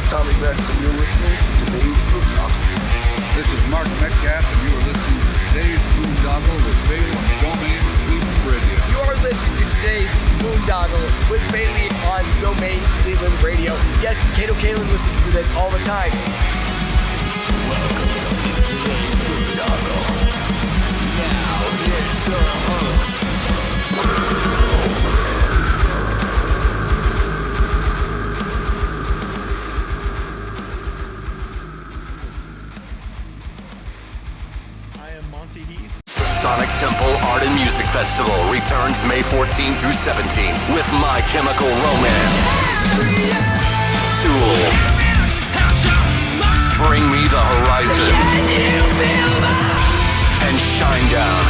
Tommy Rex, and you're listening to today's Boondoggle. This is Mark Metcalf, and you are listening to today's Boondoggle with Bailey on Domain Cleveland Radio. You are listening to today's Boondoggle with Bailey on Domain Cleveland Radio. Yes, Kato Kalin listens to this all the time. Welcome to today's Boondoggle. Now, here's your host. The Sonic Temple Art and Music Festival returns May 14th through 17th with My Chemical Romance, Tool, Bring Me the Horizon, and Shinedown.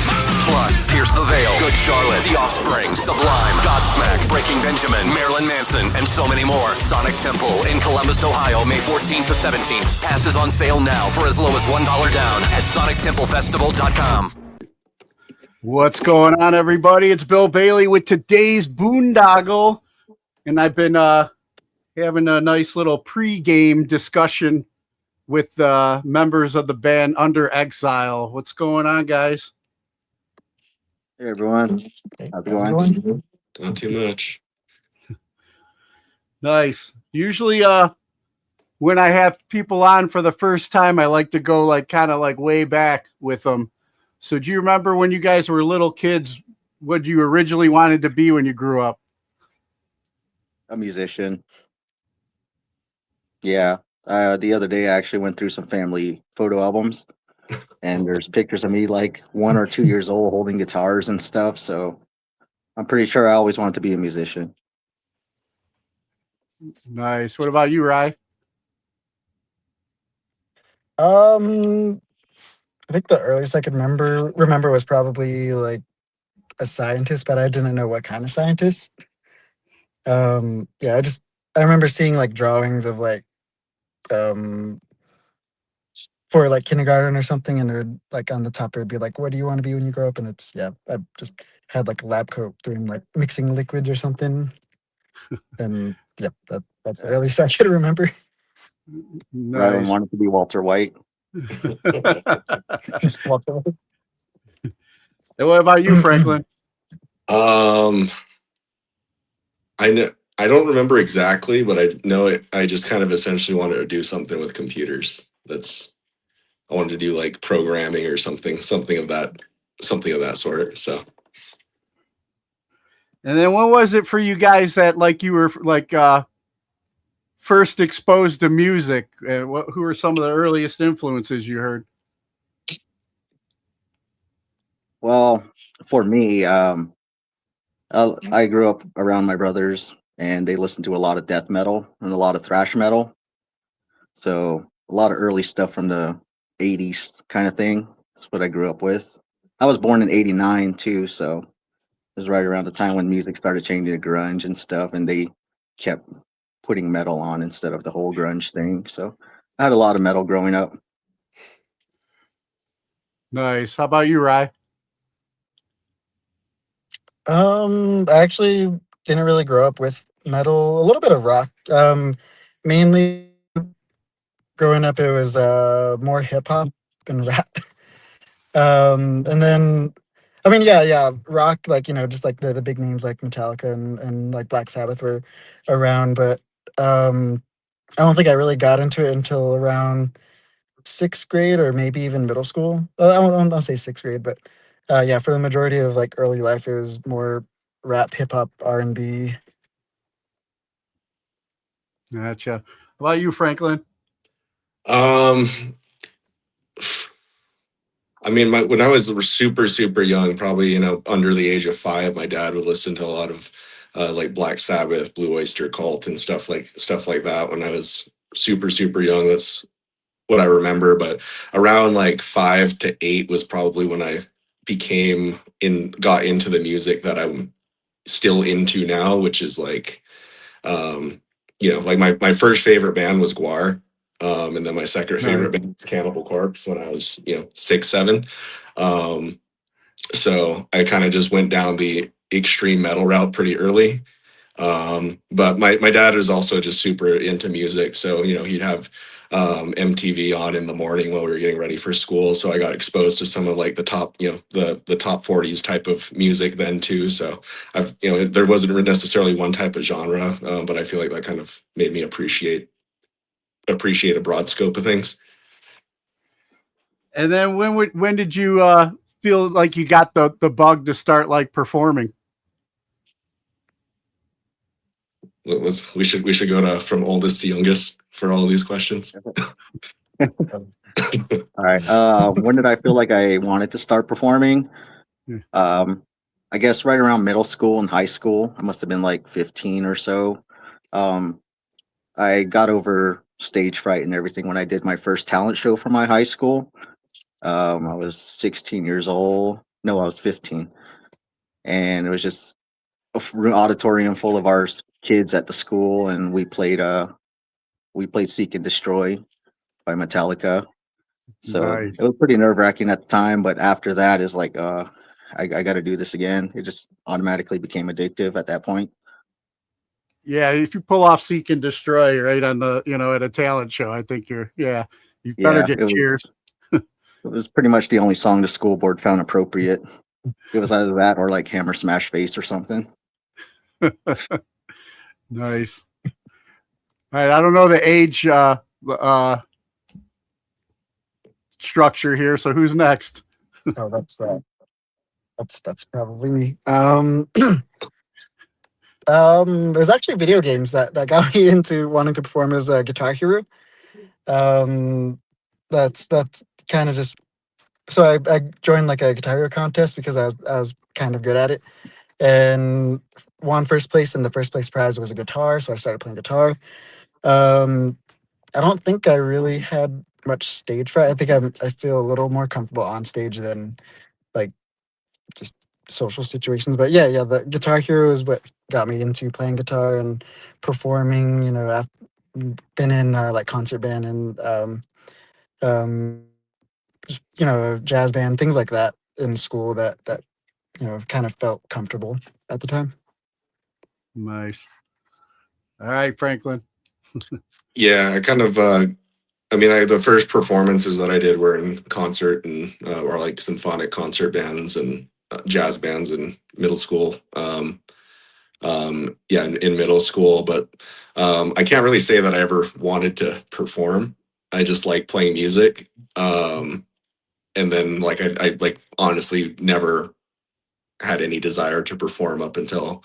Plus, Pierce the Veil, Good Charlotte, The Offspring, Sublime, Godsmack, Breaking Benjamin, Marilyn Manson, and so many more. Sonic Temple in Columbus, Ohio, May 14th to 17th. Passes on sale now for as low as $1 down at sonictemplefestival.com. What's going on, everybody? It's Bill Bailey with today's Boondoggle, and I've been having a nice little pre-game discussion with members of the band Under Exile. What's going on, guys? Hey everyone. How's it going? Not too much. Nice. Usually when I have people on for the first time, I like to go kind of way back with them. So do you remember when you guys were little kids, what you originally wanted to be when you grew up? A musician. Yeah. The other day I actually went through some family photo albums. And there's pictures of me 1 or 2 years old holding guitars and stuff. So I'm pretty sure I always wanted to be a musician. Nice. What about you, Rye? I think the earliest I could remember was probably a scientist, but I didn't know what kind of scientist. I remember seeing drawings of for kindergarten or something, and it would on the top it would be what do you want to be when you grow up? And it's I just had a lab coat doing mixing liquids or something. And that's the earliest I could remember. Nice. I wanted to be Walter White. And what about you, Franklin? I don't remember exactly, but I know I just kind of essentially wanted to do something with computers. I wanted to do programming or something of that sort. So. And then what was it for you guys that you were first exposed to music? Who were some of the earliest influences you heard? Well, for me, I grew up around my brothers, and they listened to a lot of death metal and a lot of thrash metal. So a lot of early stuff from the 80s kind of thing. That's what I grew up with. I was born in 89 too, so it was right around the time when music started changing to grunge and stuff, and they kept putting metal on instead of the whole grunge thing. So I had a lot of metal growing up. Nice. How about you, Rye? I actually didn't really grow up with metal. A little bit of rock. Mainly growing up, it was more hip hop and rap. And then, rock. Just the big names like Metallica and Black Sabbath were around. But I don't think I really got into it until around 6th grade or maybe even middle school. I won't say 6th grade, but for the majority of early life, it was more rap, hip hop, R&B. Gotcha. How about you, Franklin? When I was super, super young, probably, under the age of 5, my dad would listen to a lot of Black Sabbath, Blue Oyster Cult and stuff like that. When I was super, super young, that's what I remember. But around 5 to 8 was probably when I got into the music that I'm still into now, which is my first favorite band was Guar. And then my second favorite band was Cannibal Corpse when I was, 6, 7. So I kind of just went down the extreme metal route pretty early. But my dad is also just super into music, so he'd have MTV on in the morning while we were getting ready for school. So I got exposed to some of like the top, the top 40s type of music then too. So there wasn't necessarily one type of genre, but I feel like that kind of made me appreciate a broad scope of things. And then when did you feel like you got the bug to start like performing? We should go to from oldest to youngest for all of these questions. All right. When did I feel like I wanted to start performing? I guess right around middle school and high school. I must have been like 15 or so. I got over stage fright and everything when I did my first talent show for my high school. I was 16 years old. No, I was 15. And it was just an auditorium full of our kids at the school, and we played Seek and Destroy by Metallica. So Nice. it was pretty nerve-wracking at the time, but after that is like I got to do this again. It just automatically became addictive at that point. Yeah, if you pull off Seek and Destroy right on the at a talent show, I think you better get cheers. It was pretty much the only song the school board found appropriate. It was either that or like Hammer Smash Face or something. Nice. All right, I don't know the age structure here, so who's next? Oh, that's probably me. There's actually video games that got me into wanting to perform as a Guitar Hero. That's kind of just, so I joined like a Guitar Hero contest because I was kind of good at it, and won first place, and the first place prize was a guitar, so I started playing guitar. I don't think I really had much stage fright. I think I feel a little more comfortable on stage than like just social situations. But yeah, the Guitar Hero is what got me into playing guitar and performing. I've been in like concert band and just jazz band, things like that in school that kind of felt comfortable at the time. Nice. All right, Franklin. Yeah, I kind of the first performances that I did were in concert and or like symphonic concert bands and jazz bands in middle school. In middle school, but I can't really say that I ever wanted to perform. I just like playing music. And then like I like honestly never had any desire to perform up until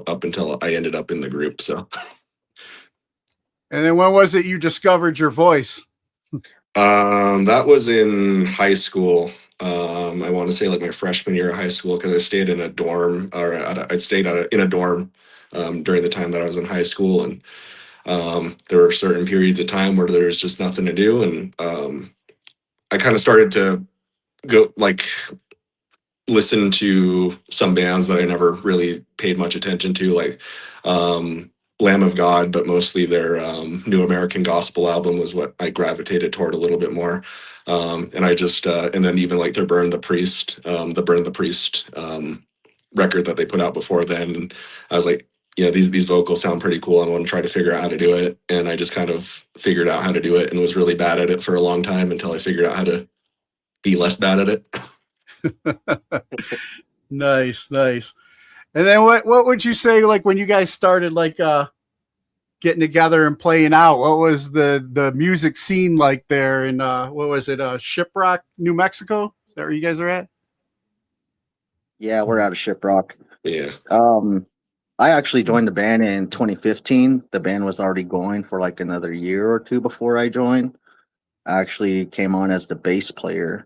up until I ended up in the group. So And then when was it you discovered your voice? that was in high school. I want to say like my freshman year of high school, because I stayed in a dorm, or I stayed in a dorm during the time that I was in high school, and there were certain periods of time where there was just nothing to do, and I kind of started to go like listen to some bands that I never really paid much attention to, like Lamb of God, but mostly their New American Gospel album was what I gravitated toward a little bit more. And I just and then even like their Burn the Priest record that they put out before then. And I was like, yeah, these vocals sound pretty cool. I want to try to figure out how to do it. And I just kind of figured out how to do it and was really bad at it for a long time until I figured out how to be less bad at it. Nice. And then what would you say, like when you guys started like getting together and playing out, what was the music scene like there in what was it, Shiprock, New Mexico? Is that where you guys are at? Yeah, we're out of Shiprock. Yeah. I actually joined the band in 2015. The band was already going for like another year or two before I joined. I actually came on as the bass player,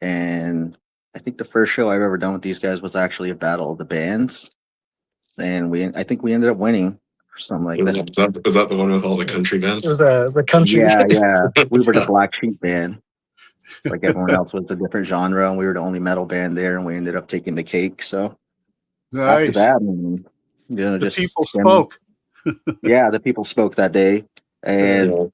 and I think the first show I've ever done with these guys was actually a battle of the bands, and I think we ended up winning or something like that. Was that the one with all the country bands? It was a country. Yeah. We were the Black Sheep band. It's like everyone else was a different genre, and we were the only metal band there, and we ended up taking the cake. So Nice. after that, The just people spoke. Yeah, the people spoke that day, and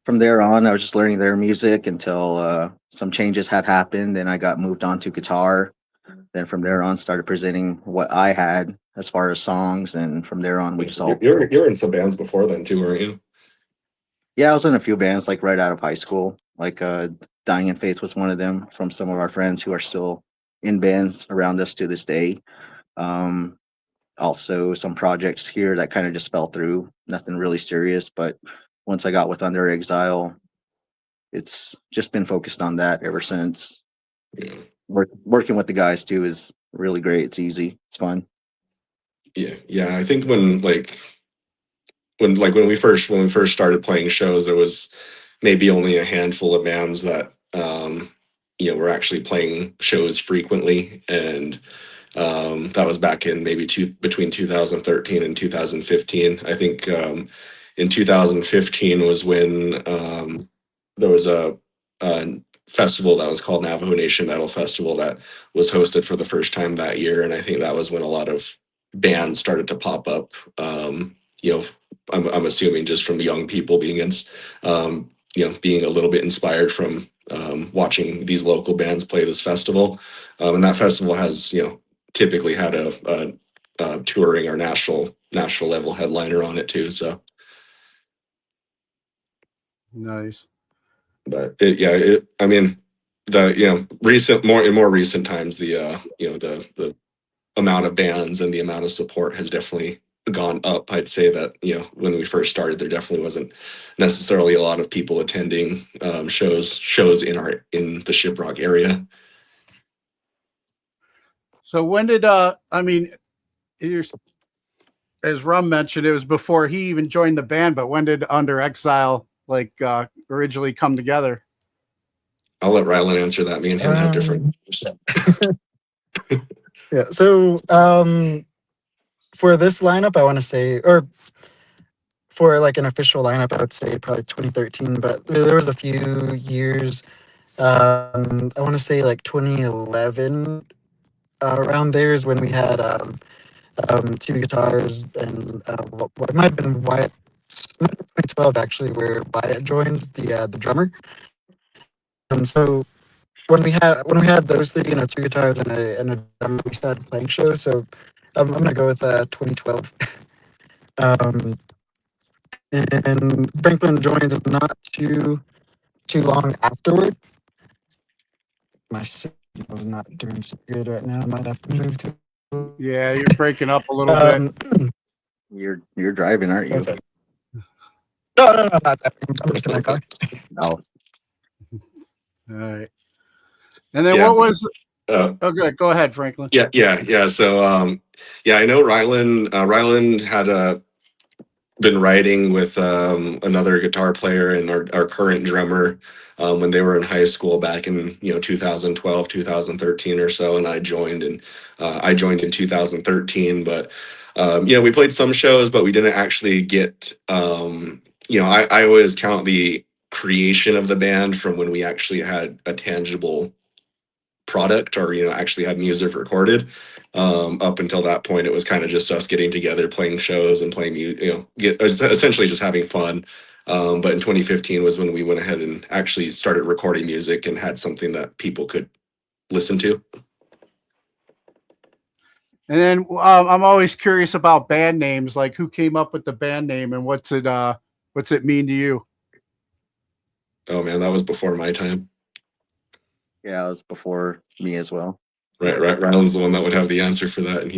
from there on, I was just learning their music until some changes had happened, and I got moved on to guitar. Then from there on, started presenting what I had as far as songs, and from there on we just all You're in some bands before then too, weren't you? Yeah, I was in a few bands like right out of high school. Like Dying in Faith was one of them from some of our friends who are still in bands around us to this day. Um, Also some projects here that kind of just fell through, nothing really serious. But once I got with Under Exile, it's just been focused on that ever since. Yeah. Working with the guys too is really great. It's easy. It's fun. Yeah. I think when we first started playing shows, there was maybe only a handful of bands that were actually playing shows frequently, and that was back in maybe between 2013 and 2015. I think in 2015 was when there was a festival that was called Navajo Nation Metal Festival that was hosted for the first time that year, and I think that was when a lot of bands started to pop up. I'm assuming just from young people being being a little bit inspired from watching these local bands play this festival, and that festival has typically had a touring or national level headliner on it too. So Nice. but I mean, in more recent times, the amount of bands and the amount of support has definitely gone up. I'd say that when we first started, there definitely wasn't necessarily a lot of people attending shows in the Shiprock area. So when did as Rum mentioned, it was before he even joined the band, but when did Under Exile originally come together? I'll let Rylan answer that. Me and him have different. Yeah. So for this lineup, I want to say, or for like an official lineup, I would say probably 2013. But there was a few years. I want to say like 2011. Around there is when we had two guitars, and it might have been Wyatt. It might have been 2012 actually, where Wyatt joined the drummer. And so when we had those three, two guitars and a drummer, we started playing shows. So I'm gonna go with 2012. And Franklin joined not too long afterward. My signal's not doing so good right now. I might have to move to. Yeah, you're breaking up a little bit. You're driving, aren't you? Okay. No, I'm not. I'm just in my car. No. All right. And then what was? Okay, go ahead, Franklin. Yeah. So I know Rylan had been writing with another guitar player and our current drummer when they were in high school back in 2012, 2013 or so, and I joined in 2013. But we played some shows, but we didn't actually get. I always count the creation of the band from when we actually had a tangible product or actually had music recorded. Up until that point, it was kind of just us getting together, playing shows and playing essentially just having fun. But in 2015 was when we went ahead and actually started recording music and had something that people could listen to. And then I'm always curious about band names, like who came up with the band name and what's it mean to you? Oh man, that was before my time. Yeah, it was before me as well. Right. Rylan's the one that would have the answer for that, and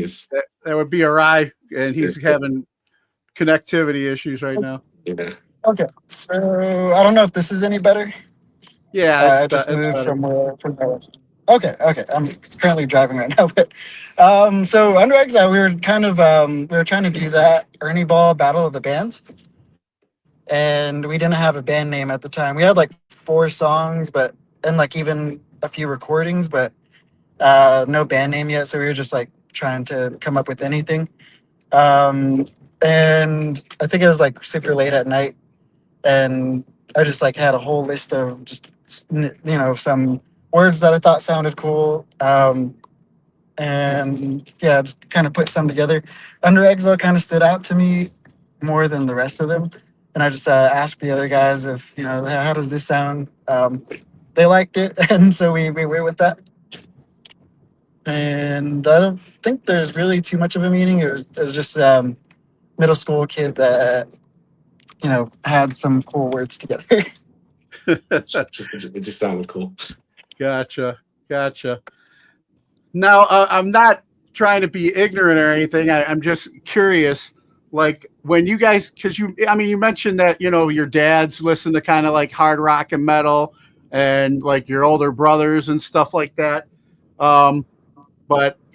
that would be a Rye, and he's having connectivity issues right now. Yeah. Okay, so I don't know if this is any better. Yeah, I just moved from where I was. Okay. I'm currently driving right now, but so Under Exile, we were kind of we were trying to do that Ernie Ball Battle of the Bands, and we didn't have a band name at the time. We had like 4 songs, and like even a few recordings, but no band name yet. So we were just like trying to come up with anything. And I think it was like super late at night, and I just like had a whole list of just some words that I thought sounded cool. And yeah, just kind of put some together. Under Exile kind of stood out to me more than the rest of them, and I just asked the other guys if how does this sound. They liked it, and so we went with that. and I don't think there's really too much of a meaning. It was just middle school kid that had some cool words together. It just sounded cool. Gotcha. Now, I'm not trying to be ignorant or anything. I'm just curious, like when you guys, because you mentioned that your dads listen to kind of like hard rock and metal, and like your older brothers and stuff like that. But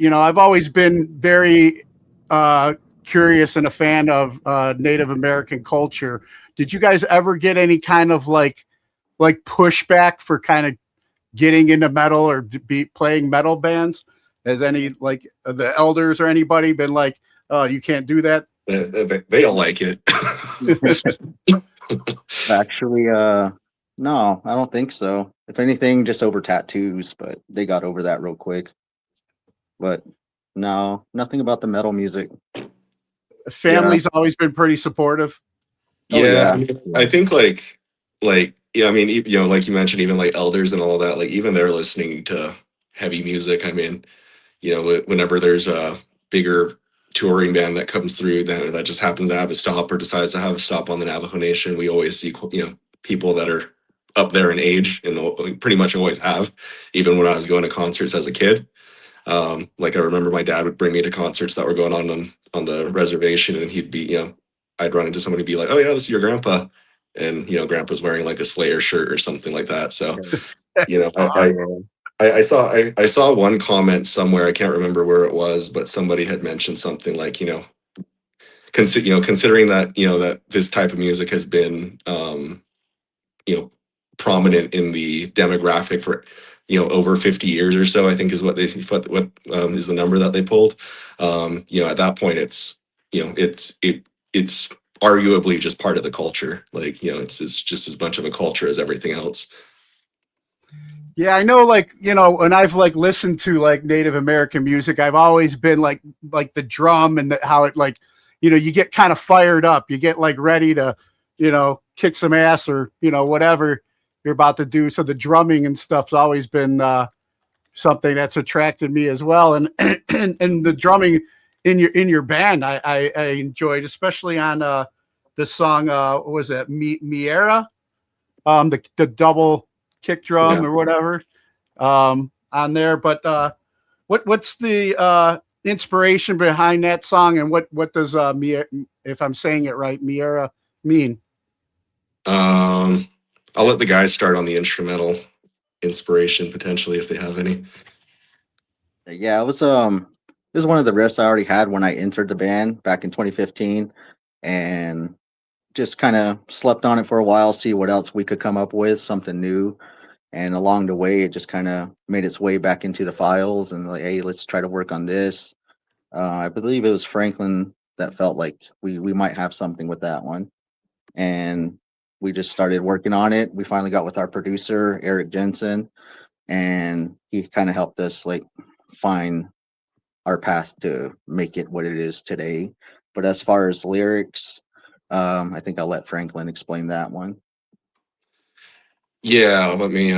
I've always been very curious and a fan of Native American culture. Did you guys ever get any kind of like pushback for kind of getting into metal or be playing metal bands? Has any like the elders or anybody been like, oh, you can't do that? They don't like it. Actually, no, I don't think so. If anything, just over tattoos, but they got over that real quick. But no, nothing about the metal music. Family's always been pretty supportive. Yeah, I mean, I think like yeah, I mean, like you mentioned, even like elders and all that, like even they're listening to heavy music. I mean, whenever there's a bigger touring band that comes through that just happens to have a stop or decides to have a stop on the Navajo Nation, we always see people that are up there in age, and pretty much always have. Even when I was going to concerts as a kid, like I remember my dad would bring me to concerts that were going on the reservation, and he'd be, I'd run into somebody and be like, "Oh yeah, this is your grandpa," and grandpa's wearing like a Slayer shirt or something like that. So I saw one comment somewhere, I can't remember where it was, but somebody had mentioned something like, considering that that this type of music has been prominent in the demographic for over 50 years or so, I think is what is the number that they pulled. At that point, it's it's arguably just part of the culture. Like it's just as much of a culture as everything else. Yeah, I know, like, when I've like listened to like Native American music, I've always been like the drum and how it like, you get kind of fired up. You get like ready to, kick some ass or, whatever you're about to do. So the drumming and stuff's always been something that's attracted me as well. And and the drumming in your band, I enjoyed, especially on the song, what was that, Miera? The double kick drum or whatever on there. But what's the inspiration behind that song, and what does if I'm saying it right, Miera mean? I'll let the guys start on the instrumental inspiration potentially if they have any. Yeah, it was one of the riffs I already had when I entered the band back in 2015, and just kind of slept on it for a while, see what else we could come up with, something new. And along the way, it just kind of made its way back into the files, and like, hey, let's try to work on this. I believe it was Franklin that felt like we might have something with that one, and we just started working on it. We finally got with our producer Eric Jensen, and he kind of helped us like find our path to make it what it is today. But as far as lyrics, I think I'll let Franklin explain that one. Yeah, let me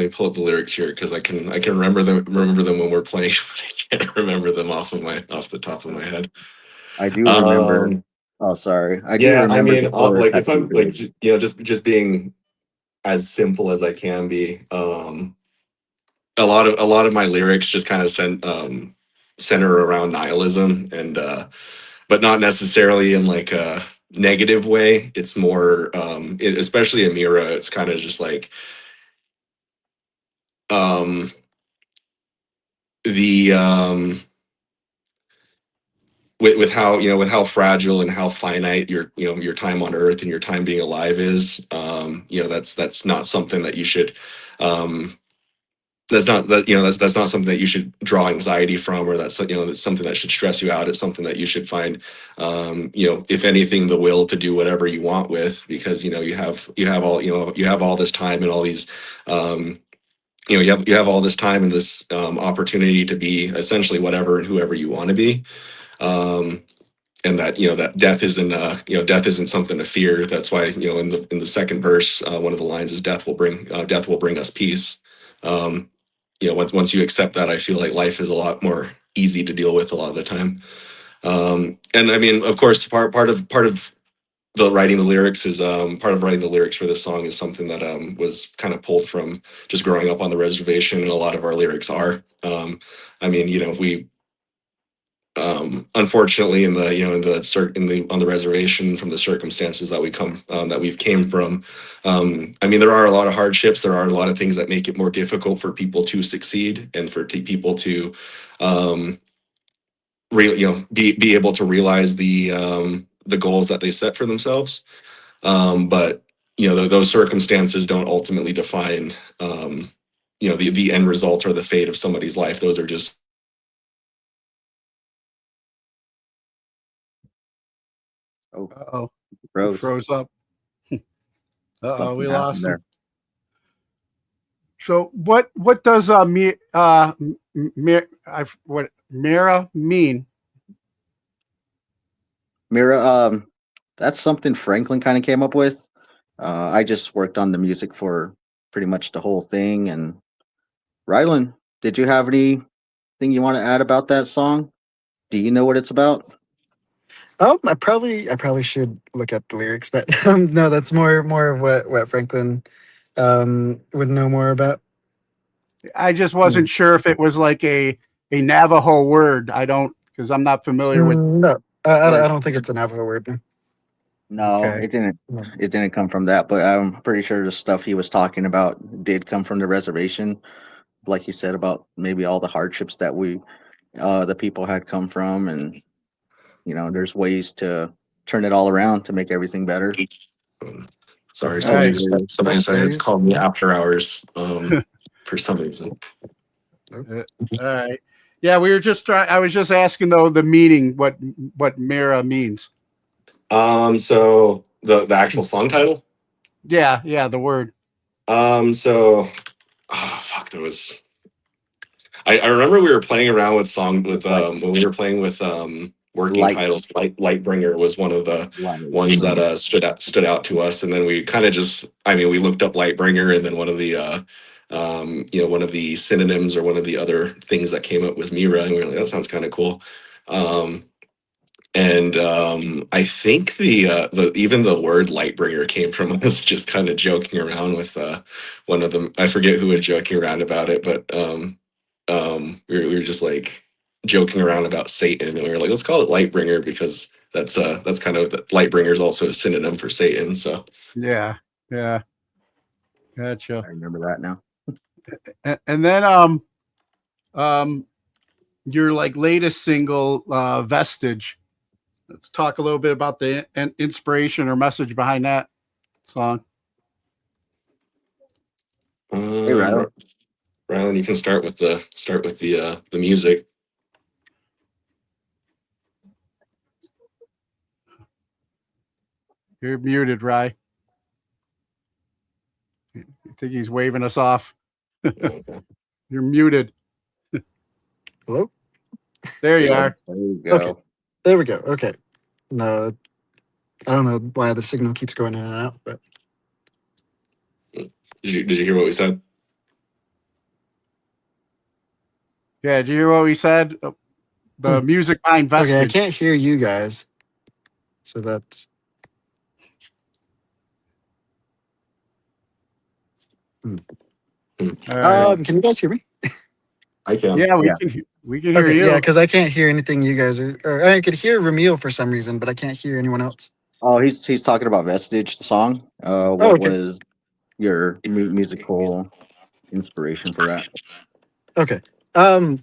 pull up the lyrics here because I can remember them when we're playing, but I can't remember them off the top of my head. I do remember. Oh, sorry. I do remember. I mean, like if I'm like just being as simple as I can be. A lot of my lyrics just kind of center around nihilism, and but not necessarily in like a negative way. It's more especially Ephemera, it's kind of just like the with how fragile and how finite your time on earth and your time being alive is. That's not something that you should that's not something that you should draw anxiety from, or that's something that should stress you out. It's something that you should find if anything, the will to do whatever you want with, because you have all this time and all these you have all this time and this opportunity to be essentially whatever and whoever you want to be. And that that death isn't something to fear. That's why in the second verse, one of the lines is death will bring us peace. once you accept that, I feel like life is a lot more easy to deal with a lot of the time. And I mean, of course, part of the writing the lyrics is part of writing the lyrics for this song is something that was kind of pulled from just growing up on the reservation, and a lot of our lyrics are. I mean, we unfortunately in the on the reservation, from the circumstances that we've came from, I mean, there are a lot of hardships, there are a lot of things that make it more difficult for people to succeed and for people to be able to realize the goals that they set for themselves. But those circumstances don't ultimately define the end result or the fate of somebody's life. Those are just Uh-oh. He Rose. froze up. Uh-oh, Something we happened lost him. there. So what does what Mira mean? Mira, that's something Franklin kind of came up with. I just worked on the music for pretty much the whole thing. And Rylan, did you have anything you want to add about that song? Do you know what it's about? I probably should look at the lyrics, but no, that's more of what Franklin would know more about. I just wasn't sure if it was like a Navajo word. I don't, because I'm not familiar with. No, I words. don't think it's a Navajo word. No. No, Okay. it didn't. No. It didn't come from that. But I'm pretty sure the stuff he was talking about did come from the reservation, like he said about maybe all the hardships that the people had come from, and there's ways to turn it all around to make everything better. Sorry, All right. somebody decided to call me after hours for some reason. All right. Yeah, we were just trying. I was just asking though the meaning, what Mira means. So the actual song title. Yeah, the word. So fuck, there was. I remember we were playing around with when we were playing with working Light. titles. Lightbringer was one of the ones that stood out to us, and then we kind of we looked up Lightbringer, and then one of the synonyms or one of the other things that came up was Mira, and we were like, that sounds kind of cool. And I think even the word Lightbringer came from us just kind of joking around with one of them. I forget who was joking around about it, but we were just like joking around about Satan, and we were like, let's call it Lightbringer because that's kind of Lightbringer is also a synonym for Satan. So Yeah. Gotcha. I remember that now. And then your like latest single, Vestige. Let's talk a little bit about the inspiration or message behind that song. Hey, Rylan. Rylan, you can start with the music. You're muted, Rye. I think he's waving us off. You're muted. Hello? There you are. There you go. Okay. There we go. Okay. No, I don't know why the signal keeps going in and out, but Did you hear what we said? Yeah, did you hear what we said? The music behind Vestige. okay, I can't hear you guys. So that's All right. can you guys hear me? I can. Yeah, we can hear you. Yeah, because I can't hear anything you guys are. Or I could hear Ramil for some reason, but I can't hear anyone else. Oh, he's talking about Vestige, the song. What okay. was your musical inspiration for that? Okay. So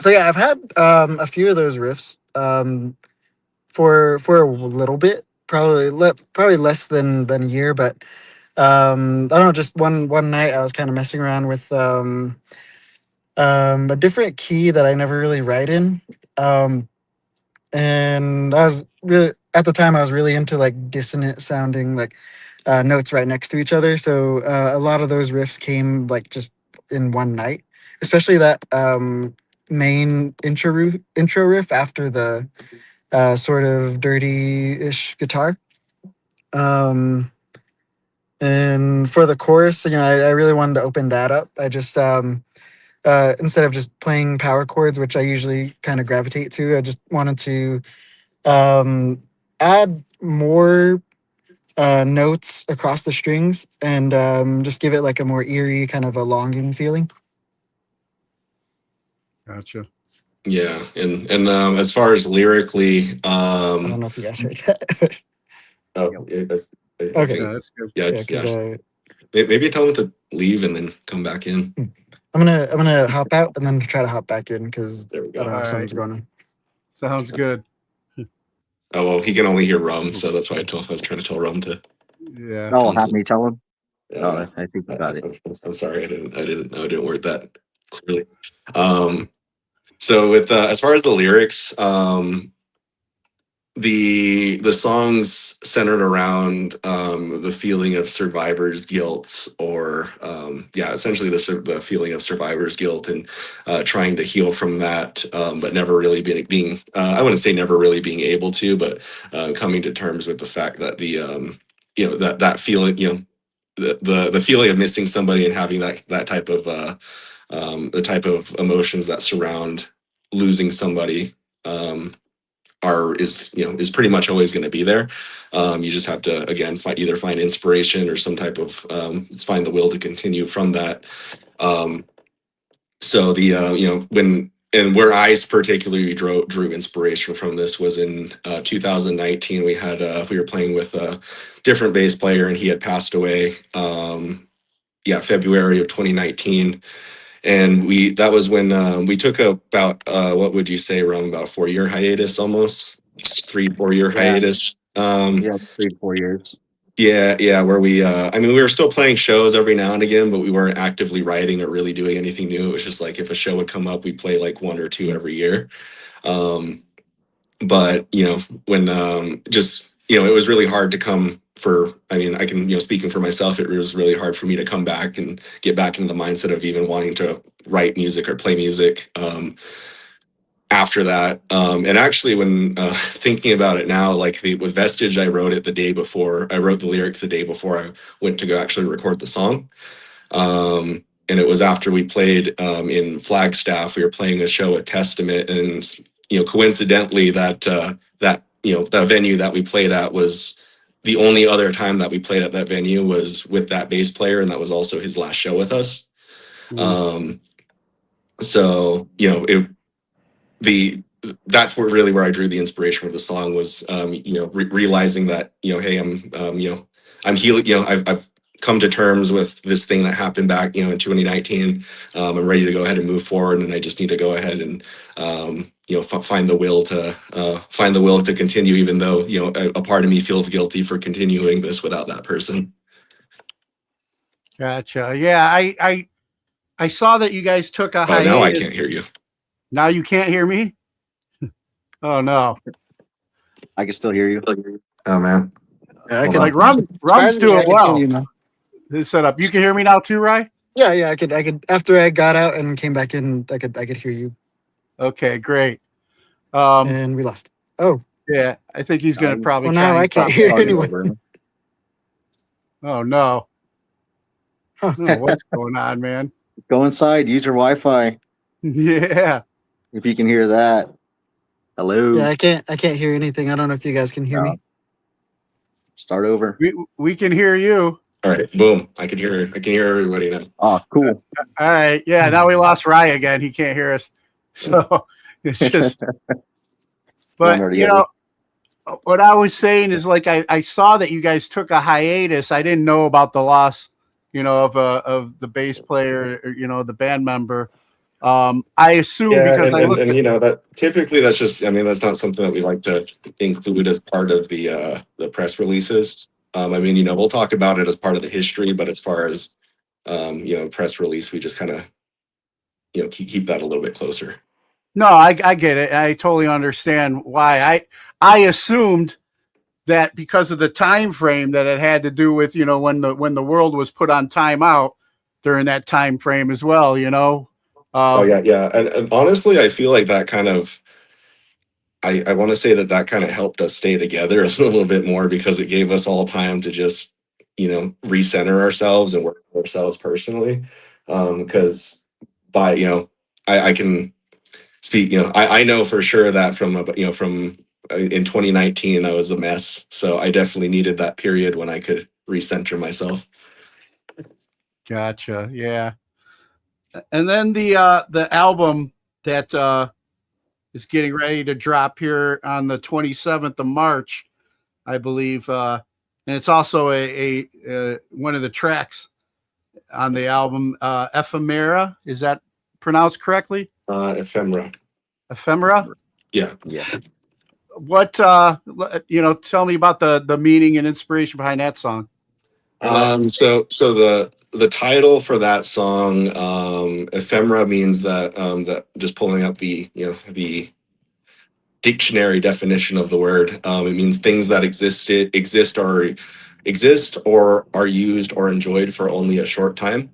yeah, I've had a few of those riffs for a little bit, probably less than a year, but I don't know. Just one night, I was kind of messing around with a different key that I never really write in, and I was really at the time I was really into like dissonant sounding like notes right next to each other. So a lot of those riffs came like just in one night, especially that main intro riff after the sort of dirty-ish guitar. And for the chorus, I really wanted to open that up. I just instead of just playing power chords, which I usually kind of gravitate to. I just wanted to add more notes across the strings and just give it like a more eerie kind of a longing feeling. Gotcha. Yeah, and as far as lyrically, I don't know if you guys heard that. oh, yeah, I Okay. think, Yeah, that's good. yeah, Yeah, it's, because yeah. Maybe tell him to leave and then come back in. I'm gonna hop out and then try to hop back in because There we I go. don't know if All something's right. going on. Sounds good. Oh well, he can only hear rum, so that's why I was trying to tell rum to. Yeah. Oh, have me tell him. Yeah, Oh, I think you got it. I'm sorry, I didn't word that clearly. So with as far as the lyrics, the songs centered around the feeling of survivor's guilt, or essentially the feeling of survivor's guilt, and trying to heal from that, but never really being I wouldn't say never really being able to, but coming to terms with the fact that that feeling, the feeling of missing somebody and having that type of the type of emotions that surround losing somebody, is pretty much always going to be there. You just have to, again, either find inspiration or some type of find the will to continue from that. So the when and where I particularly drew inspiration from this was in 2019. We were playing with a different bass player, and he had passed away. February of 2019. And that was when we took about what would you say, around about 4 year hiatus, almost 3-4 year Yeah. hiatus. Yeah, 3-4 years. Yeah, where we we were still playing shows every now and again, but we weren't actively writing or really doing anything new. It was just like if a show would come up, we'd play like 1 or 2 every year. But when just it was really hard to come for, I can, speaking for myself, it was really hard for me to come back and get back into the mindset of even wanting to write music or play music after that. And actually, when thinking about it now, like with Vestige, I wrote the lyrics the day before I went to go actually record the song. And it was after we played in Flagstaff. We were playing a show at Testament, and coincidentally, that venue that we played at was the only other time that we played at that venue was with that bass player, and that was also his last show with us. So that's where I drew the inspiration for the song was realizing that hey, I'm healing. I've come to terms with this thing that happened back in 2019. I'm ready to go ahead and move forward, and I just need to go ahead and find the will to continue, even though a part of me feels guilty for continuing this without that person. Gotcha. Yeah, I saw that you guys took a hiatus. Now I can't hear you. Now you can't hear me? Oh no. I can still hear you. Oh man. Yeah, I Hold can, on. Like Rum's surprisingly, doing I can hear well. you now. His setup. You can hear me now too, Rye? Yeah, I could. After I got out and came back in, I could hear you. Okay, great. And we lost. Oh, Yeah, I think he's gonna probably. well, now I can't hear Starting anyone. over. Oh no. Huh. Oh, what's going on, man? Go inside. Use your Wi-Fi. Yeah. If you can hear that. Hello. Yeah, I can't hear anything. I don't know if you guys can hear me. Start over. We can hear you. All right, boom. I can hear everybody now. Oh, cool. All right. Yeah, now we lost Rye again. He can't hear us. So it's just One or but the other. what I was saying is, like, I saw that you guys took a hiatus. I didn't know about the loss, of the bass player, or, the band member. I assume because I looked and that typically that's just, that's not something that we like to include as part of the press releases. We'll talk about it as part of the history, but as far as press release, we just kind of keep that a little bit closer. No, I get it. I totally understand why. I assumed that because of the time frame that it had to do with, when the world was put on timeout during that time frame as well, Oh yeah. And honestly, I feel like that kind of, I want to say that kind of helped us stay together a little bit more, because it gave us all time to just, recenter ourselves and work for ourselves personally. Because by, I can speak, I know for sure that from in 2019, I was a mess. So I definitely needed that period when I could recenter myself. Gotcha. Yeah. And then the album that is getting ready to drop here on the 27th of March, I believe, and it's also a one of the tracks on the album, Ephemera. Is that pronounced correctly? Ephemera. Ephemera. Yeah. Yeah. What tell me about the meaning and inspiration behind that song. So the title for that song, ephemera, means that just pulling up the dictionary definition of the word, it means things that exist or are used or enjoyed for only a short time.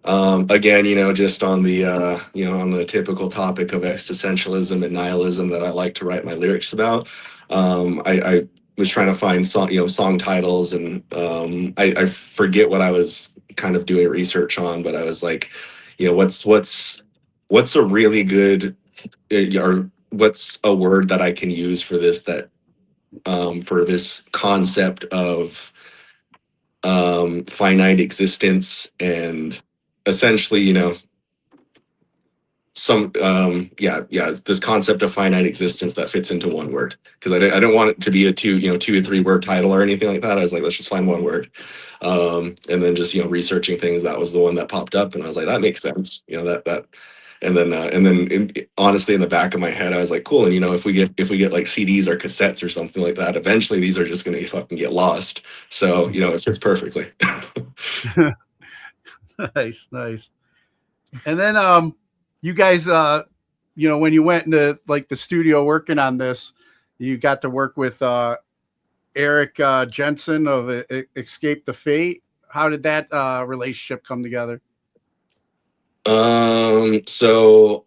Again, just on the typical topic of existentialism and nihilism that I like to write my lyrics about. I was trying to find song titles, and I forget what I was kind of doing research on, but I was like, what's a really good, or what's a word that I can use for this, that for this concept of finite existence, and essentially, this concept of finite existence that fits into one word, because I don't want it to be a 2 or 3 word title or anything like that. I was like, let's just find one word, and then just researching things, that was the one that popped up, and I was like, that makes sense, that. And then honestly, in the back of my head, I was like, cool. And if we get like CDs or cassettes or something like that, eventually these are just going to fucking get lost. So it fits perfectly. Nice. And then you guys when you went into like the studio working on this, you got to work with Eric Jensen of Escape the Fate. How did that relationship come together? So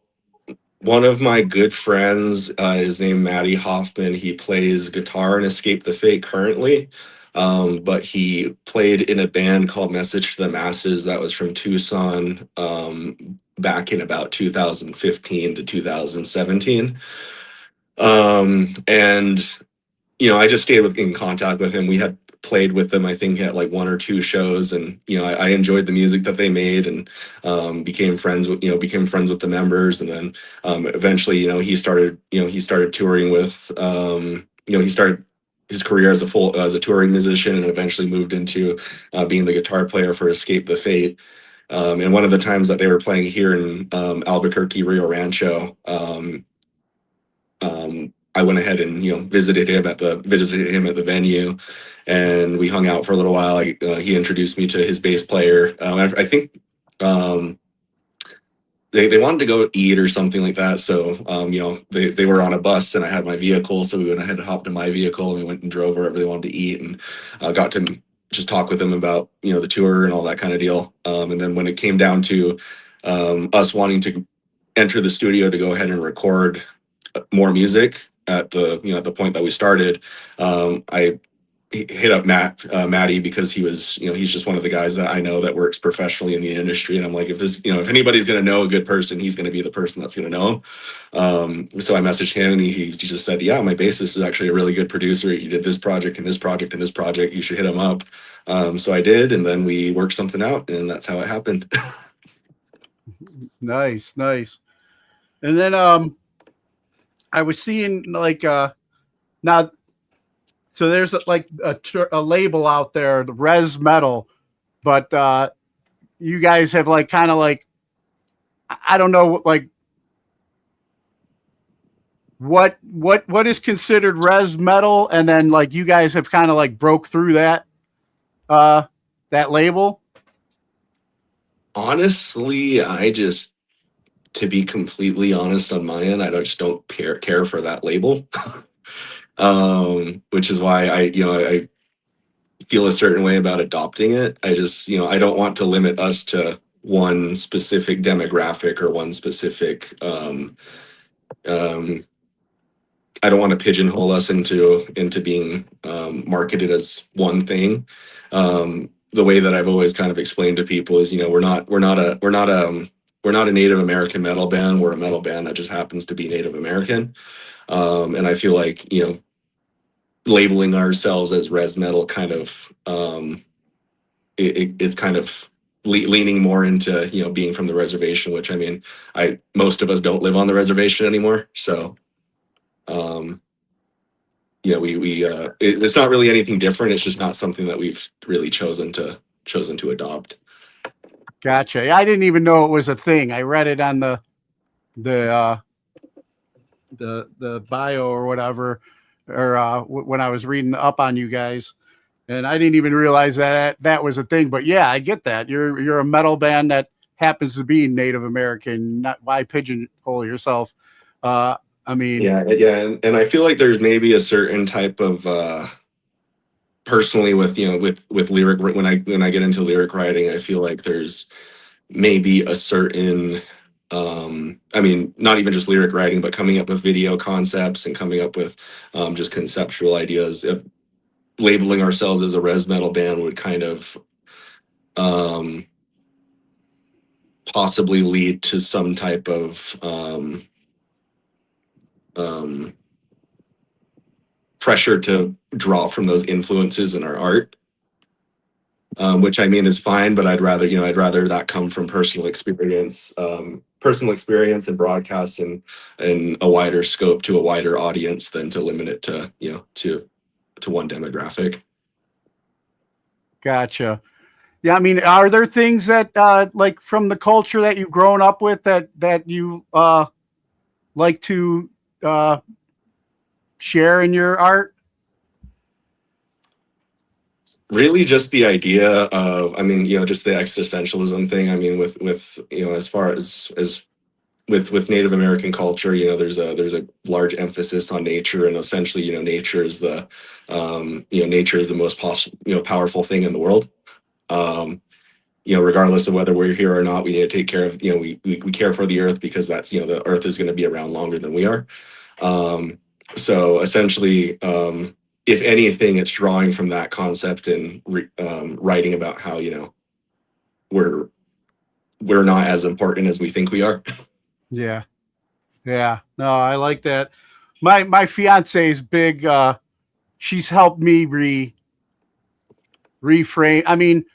one of my good friends is named Matty Hoffman. He plays guitar in Escape the Fate currently. But he played in a band called Message to the Masses that was from Tucson back in about 2015 to 2017. And I just stayed in contact with him. We had played with them, I think, at like 1 or 2 shows, and I enjoyed the music that they made, and became friends with the members. And then eventually, he started touring with he started his career as a touring musician, and eventually moved into being the guitar player for Escape the Fate. And one of the times that they were playing here in Albuquerque, Rio Rancho, I went ahead and visited him at the venue, and we hung out for a little while. He introduced me to his bass player. I think they wanted to go eat or something like that. So they were on a bus, and I had my vehicle, so we went ahead and hopped in my vehicle, and we went and drove wherever they wanted to eat, and got to just talk with them about the tour and all that kind of deal. And then when it came down to us wanting to enter the studio to go ahead and record more music at the point that we started, I hit up Matty, because he's just one of the guys that I know that works professionally in the industry, and I'm like, if anybody's going to know a good person, he's going to be the person that's going to know him. So I messaged him, and he just said, yeah, my bassist is actually a really good producer. He did this project and this project and this project. You should hit him up. So I did, and then we worked something out, and that's how it happened. Nice. And then I was seeing like now, so there's like a label out there, the Rez Metal, but you guys have like kind of like, I don't know, like what is considered Rez Metal, and then like you guys have kind of like broke through that label. Honestly, to be completely honest, on my end, I just don't care for that label. Which is why I feel a certain way about adopting it. I just, I don't want to limit us to one specific demographic or one specific, I don't want to pigeonhole us into being marketed as one thing. The way that I've always kind of explained to people is, we're not we're not a Native American metal band. We're a metal band that just happens to be Native American. And I feel like, you know, labeling ourselves as Rez Metal kind of, it's kind of leaning more into, you know, being from the reservation, which I mean, most of us don't live on the reservation anymore. So, you know, it's not really anything different. It's just not something that we've really chosen to adopt. Gotcha. Yeah, I didn't even know it was a thing. I read it on the bio or whatever, or when I was reading up on you guys, and I didn't even realize that was a thing. But yeah, I get that. You're a metal band that happens to be Native American. Not why pigeonhole yourself. I mean, yeah, and I feel like there's maybe a certain type of personally with, you know, with lyric, when I get into lyric writing, I feel like there's maybe a certain I mean, not even just lyric writing, but coming up with video concepts and coming up with just conceptual ideas. If labeling ourselves as a Rez Metal band would kind of possibly lead to some type of pressure to draw from those influences in our art, which I mean is fine, but I'd rather that come from personal experience and broadcast and a wider scope to a wider audience than to limit it to, you know, to one demographic. gotcha. Yeah, I mean, are there things that like from the culture that you've grown up with that you like to share in your art? Really just the idea of, I mean, you know, just the existentialism thing. I mean, with you know, as far as with Native American culture, you know, there's a large emphasis on nature, and essentially, you know, nature is the most powerful thing in the world. You know, regardless of whether we're here or not, we need to take care of, you know, we care for the earth because that's, you know, the earth is going to be around longer than we are. So essentially, if anything, it's drawing from that concept and writing about how, you know, we're not as important as we think we are. Yeah. Yeah. No, I like that. My fiance is big. She's helped me reframe. I mean,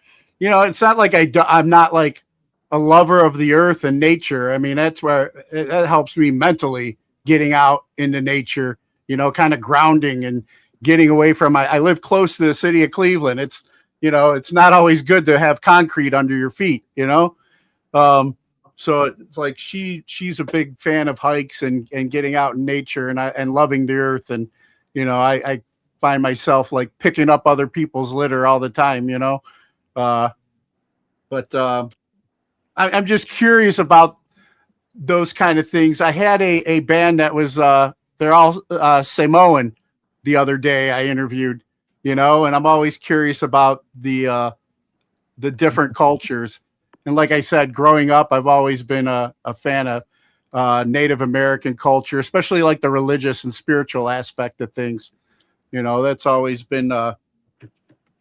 you know, it's not like I'm not like a lover of the earth and nature. I mean, that's where that helps me mentally, getting out into nature, you know, kind of grounding and getting away from, I live close to the city of Cleveland. It's, you know, it's not always good to have concrete under your feet, you know? So it's like she's a big fan of hikes and getting out in nature and loving the earth. And, you know, I find myself like picking up other people's litter all the time, you know? But I'm just curious about those kind of things. I had a band that was, they're all Samoan the other day I interviewed, you know, and I'm always curious about the different cultures. And like I said, growing up, I've always been a fan of Native American culture, especially like the religious and spiritual aspect of things. You know, that's always been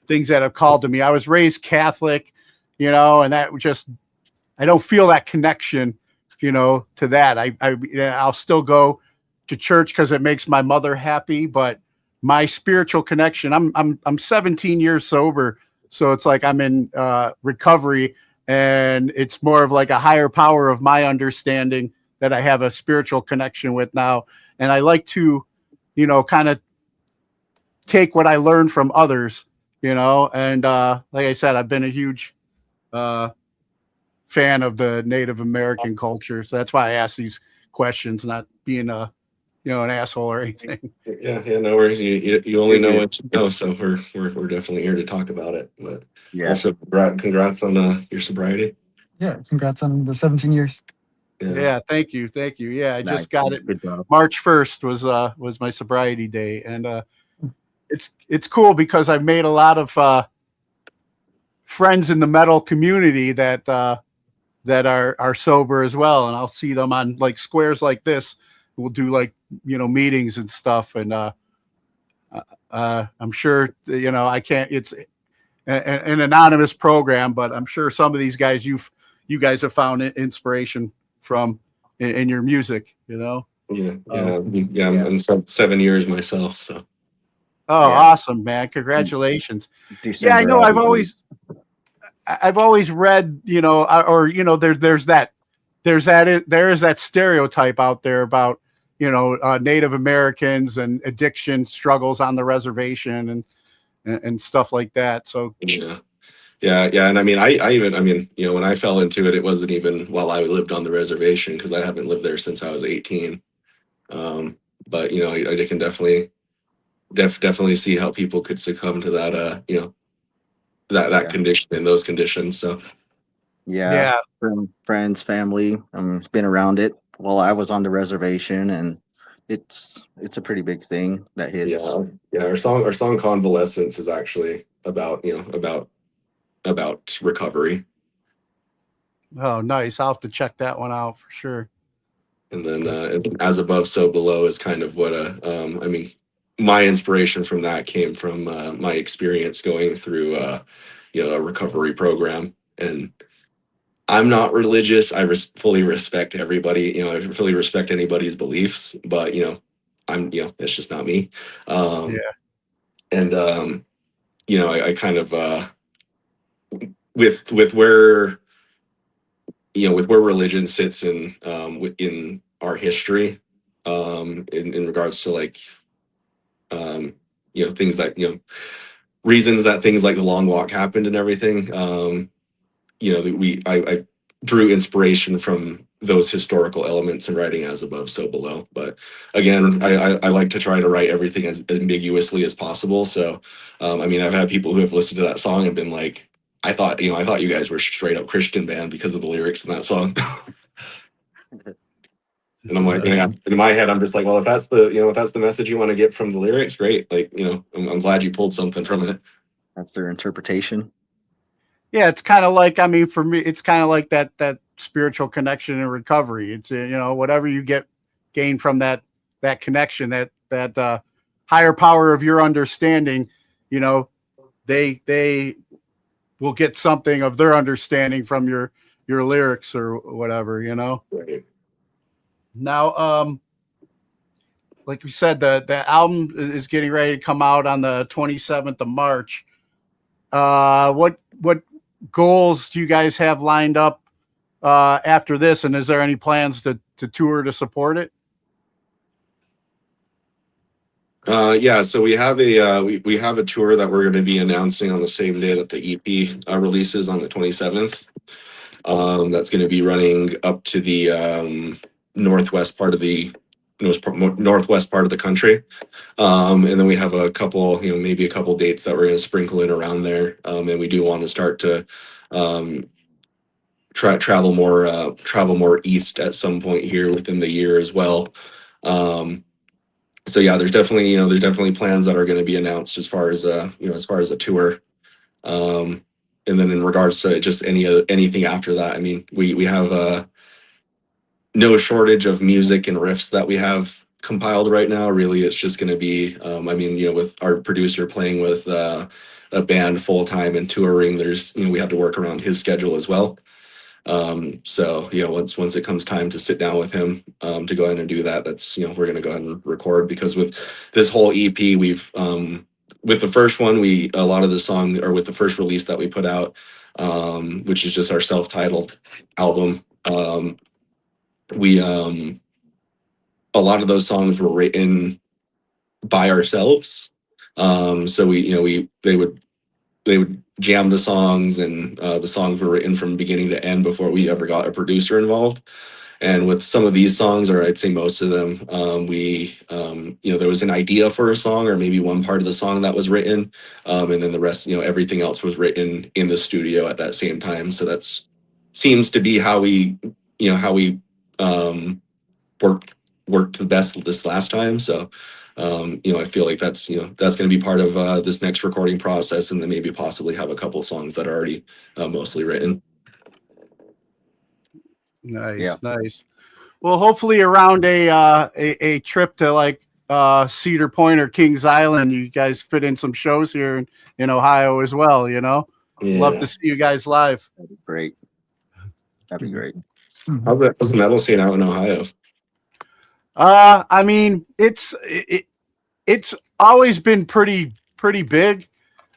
things that have called to me. I was raised Catholic, you know, and that just, I don't feel that connection, you know, to that. I'll still go to church because it makes my mother happy, but my spiritual connection, I'm 17 years sober. So it's like I'm in recovery, and it's more of like a higher power of my understanding that I have a spiritual connection with now. And I like to, you know, kind of take what I learned from others, you know, and like I said, I've been a huge fan of the Native American culture. So that's why I ask these questions, not being an asshole or anything. Yeah, no worries. You only know what you know, so we're definitely here to talk about it. But Yeah. also, congrats on your sobriety. Yeah, congrats on the 17 years. Yeah, thank you. Yeah, I Nice. just got it. Good job. March 1st was my sobriety day, and it's cool because I've made a lot of friends in the metal community that are sober as well, and I'll see them on like squares like this. We'll do like, you know, meetings and stuff, and I'm sure, you know, I can't. It's an anonymous program, but I'm sure some of these guys you've you guys have found inspiration from in your music, you know? I'm 7 years myself, so Oh, Yeah. awesome, man. Congratulations. Yeah, I December. know. I'll be doing- I've always read, you know, or, you know, there is that stereotype out there about, you know, Native Americans and addiction struggles on the reservation and stuff like that. So yeah. And I mean, I mean, you know, when I fell into it, it wasn't even while I lived on the reservation, because I haven't lived there since I was 18. But you know, I can definitely see how people could succumb to that, you know, that Yeah. condition in those conditions. So Yeah. Friends, family. Been around it while I was on the reservation, and it's a pretty big thing that hits. yeah, our song Convalescence is actually about, you know, about recovery. oh, nice. I'll have to check that one out for sure. And then As Above, So Below is kind of what I mean, my inspiration from that came from my experience going through you know, a recovery program. And I'm not religious. I fully respect everybody, you know, I fully respect anybody's beliefs, but you know, you know, that's just not me. Yeah. And you know, I kind of with where, you know, with where religion sits in our history, in regards to like, you know, things that, you know, reasons that things like the long walk happened and everything. You know, I drew inspiration from those historical elements in writing As Above, So Below. But again, I like to try to write everything as ambiguously as possible. So, I mean, I've had people who have listened to that song and been like, I thought you guys were straight up Christian band because of the lyrics in that song. And I'm like, yeah, in my head, I'm just like, well, if that's the message you want to get from the lyrics, great. Like, you know, I'm glad you pulled something from it. That's their interpretation. Yeah, it's kind of like, I mean, for me, it's kind of like that spiritual connection and recovery. It's, you know, whatever you gain from that connection, that higher power of your understanding, you know, they will get something of their understanding from your lyrics or whatever, you know. Right. Now, like we said, the album is getting ready to come out on the 27th of March. What goals do you guys have lined up after this, and is there any plans to tour to support it? Yeah, so we have we have a tour that we're going to be announcing on the same day that the EP releases on the 27th. That's going to be running up to the northwest part of the northwest part of the country. And then we have a couple, you know, maybe a couple dates that we're going to sprinkle in around there. And we do want to start to travel more east at some point here within the year as well. So yeah, there's definitely plans that are going to be announced as far as as far as a tour. And then in regards to just anything after that, I mean, we have no shortage of music and riffs that we have compiled right now. Really, it's just going to be, I mean, you know, with our producer playing with a band full time and touring, there's, you know, we have to work around his schedule as well. So, you know, once it comes time to sit down with him to go ahead and do that, that's, you know, we're going to go ahead and record, because with this whole EP, we've with the first one, a lot of the song, or with the first release that we put out, which is just our self-titled album, we a lot of those songs were written by ourselves. So they would jam the songs, and the songs were written from beginning to end before we ever got a producer involved. And with some of these songs, or I'd say most of them, there was an idea for a song, or maybe one part of the song that was written, and then the rest, you know, everything else was written in the studio at that same time. So that's seems to be how we worked the best this last time. So I feel like that's going to be part of this next recording process, and then maybe possibly have a couple songs that are already mostly written. Nice. Well, hopefully around a trip to like Cedar Point or Kings Island, you guys fit in some shows here in Ohio as well. You know, love to see you guys live. That'd be great. That'd be great. How's the metal scene out in Ohio? I mean, it's always been pretty big,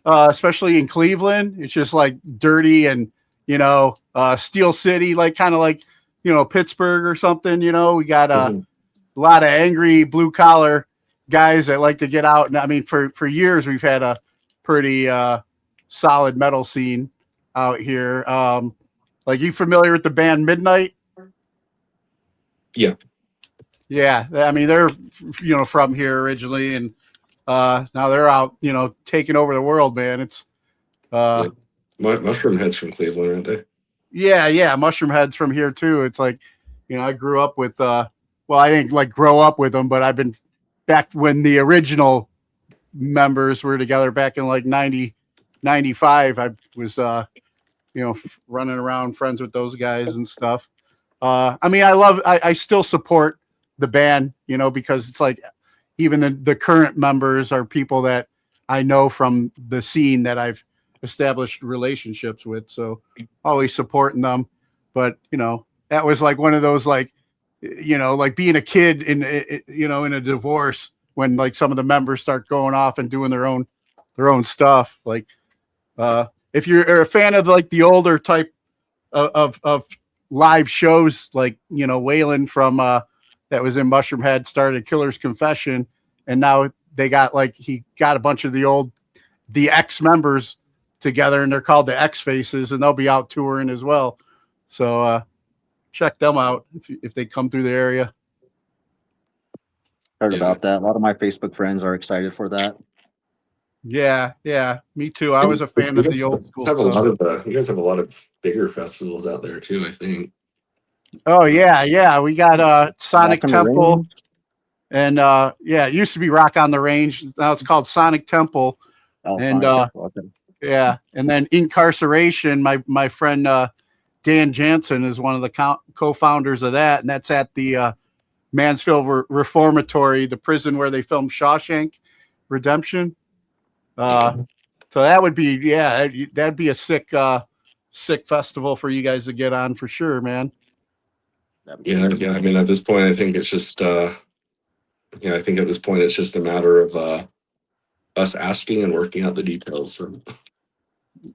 especially in Cleveland. It's just like dirty and Steel City, like kind of like Pittsburgh or something. We got a lot of angry blue collar guys that like to get out. And I mean, for years we've had a pretty solid metal scene out here. Like, you familiar with the band Midnight? Yeah. Yeah, I mean, they're from here originally, and now they're out taking over the world, man. It's Mushroom Head's from Cleveland, aren't they? yeah, Mushroom Head's from here too. It's like, I grew up with well, I didn't like grow up with them, but I've been back when the original members were together back in like 95. I was running around friends with those guys and stuff. I mean, I still support the band, because it's like even the current members are people that I know from the scene that I've established relationships with. So always supporting them. But, that was like one of those, like, like being a kid in a divorce when like some of the members start going off and doing their own stuff. Like, if you're a fan of like the older type of live shows, like, Waylon from, that was in Mushroom Head started Killer's Confession, and now they got he got a bunch of the X members together, and they're called the X Faces, and they'll be out touring as well. So check them out if they come through the area. Heard about that. A lot of my Facebook friends are excited for that. Yeah, me too. I was a fan of the old school stuff. You guys have a lot of bigger festivals out there too, I think. Oh yeah. We got Sonic Temple, and it used to be Rock on the Range. Now it's called Sonic Temple. And yeah, and then Incarceration. My friend Dan Jensen is one of the co-founders of that, and that's at the Mansfield Reformatory, the prison where they filmed Shawshank Redemption. So that would be that'd be a sick festival for you guys to get on for sure, man. Yeah. I mean, at this point, I think it's just I think at this point it's just a matter of us asking and working out the details. So.